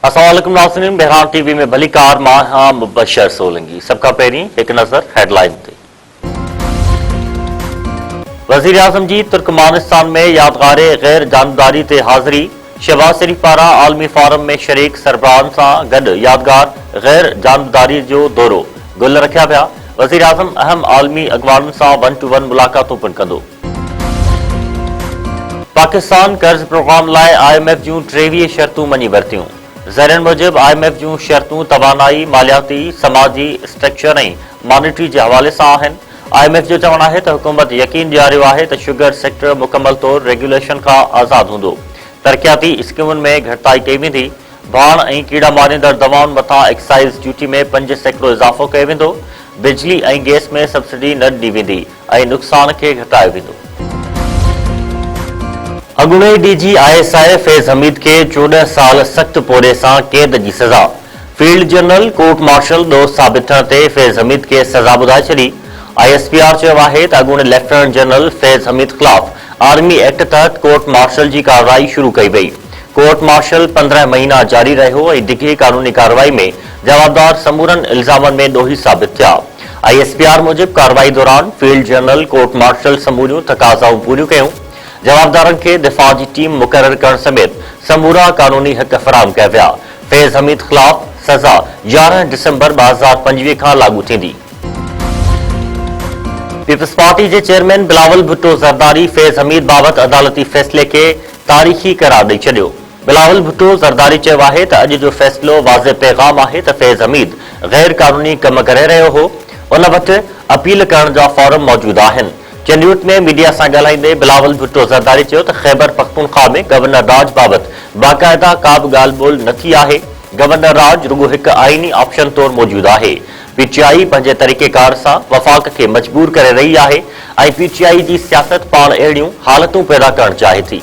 अस्सलामुअलैकुम नाज़रीन, बहरान टीवी में भली कार मां मुबशर सोलंगी। सबका पहिरीं एक नज़र हेडलाइन ते। वज़ीर आज़म जी तुर्कमानिस्तान में यादगार गैर जानबदारी ते हाज़री। शहबाज शरीफ पारां आलमी फोरम में शरीक सरबराहन सां गॾु यादगार गैर जानबदारी जो दौरो। गुल रखिया पिया। वज़ीर आज़म अहम आलमी अॻवाननि सां 1-to-1 मुलाक़ातूं पिणु कंदो। पाकिस्तान कर्ज़ प्रोग्राम लाइ IMF जूं 23 शर्तूं मञी वरितियूं। ज़रनि मूजिब IMF जूं शर्तूं तवानाई, मालियाती, समाजी स्ट्रक्चर ऐं मॉनिटरी जे हवाले सां आहिनि। IMF जो चवणु आहे त हुकूमत यकीन ॾियारियो आहे त शुगर सेक्टर मुकमल तौर रेगुलेशन खां आज़ादु हूंदो। तरक़ियाती स्कीमुनि में घटिताई कई वेंदी। भाण ऐं कीड़ा मारींदड़ दवाउनि मथां एक्साइज़ ड्यूटी में 5% इज़ाफ़ो कयो वेंदो। बिजली ऐं गैस में सब्सिडी न ॾिनी वेंदी ऐं नुक़सान खे घटायो वेंदो। अॻूणे DG ISI फैज़ हमीद के 14 साल सख़्त पोरे सां क़ैद जी सज़ा। फील्ड जनरल कोर्ट मार्शल दोस्त साबित थियण ते फैज़ हमीद के सज़ा ॿुधाए छॾी। ISPR चयो आहे त अॻूणे लेफ्टिनेंट जनरल फैज़ हमीद ख़िलाफ़ आर्मी एक्ट तहत कोर्ट मार्शल जी कार्रवाई शुरू कई वई। कोर्ट मार्शल 15 महीना जारी रहियो ऐं डिघी कानूनी कार्रवाई में जवाबदार समूरनि इल्ज़ामनि में ॾोही साबित थिया। ISPR मूजिब कार्रवाई दौरान फील्ड जनरल कोर्ट मार्शल समूरियूं तक़ाज़ाऊं पूरियूं कयूं। जवाबदारनि खे दिफ़ा जी टीम मुक़रर करण समेत समूरा कानूनी हक़ फराहम कया विया। फैज़ हमीद ख़िलाफ़ सज़ा 11 डिसंबर 2025 खां लागू थींदी। पीपल्स पार्टी जे चेयरमैन बिलावल भुट्टो ज़रदारी फैज़ हमीद बाबति अदालती फ़ैसिले खे तारीख़ी करार ॾेई छॾियो। बिलावल भुट्टो ज़रदारी चयो आहे त अॼु जो फ़ैसिलो वाज़े पैगाम आहे त फैज़ हमीद गैर कानूनी कम करे रहियो हो। उन वटि अपील करण जा फॉर्म मौजूद आहिनि। चंडीगढ़ में मीडिया सां ॻाल्हाईंदे बिलावल भुट्टो ज़रदारी चयो त ख़ैबर पख्तूनख्वा में गवर्नर राज बाबति बाक़ाइदा का बि ॻाल्हि ॿोल न थी आहे। गवर्नर राज रुगो हिकु आईनी ऑप्शन तौरु मौजूदु आहे। PTI पंहिंजे तरीक़ेकार सां वफ़ाक़ खे मजबूर करे रही आहे ऐं PTI जी सियासत पाण अहिड़ियूं हालतूं पैदा करणु चाहे थी।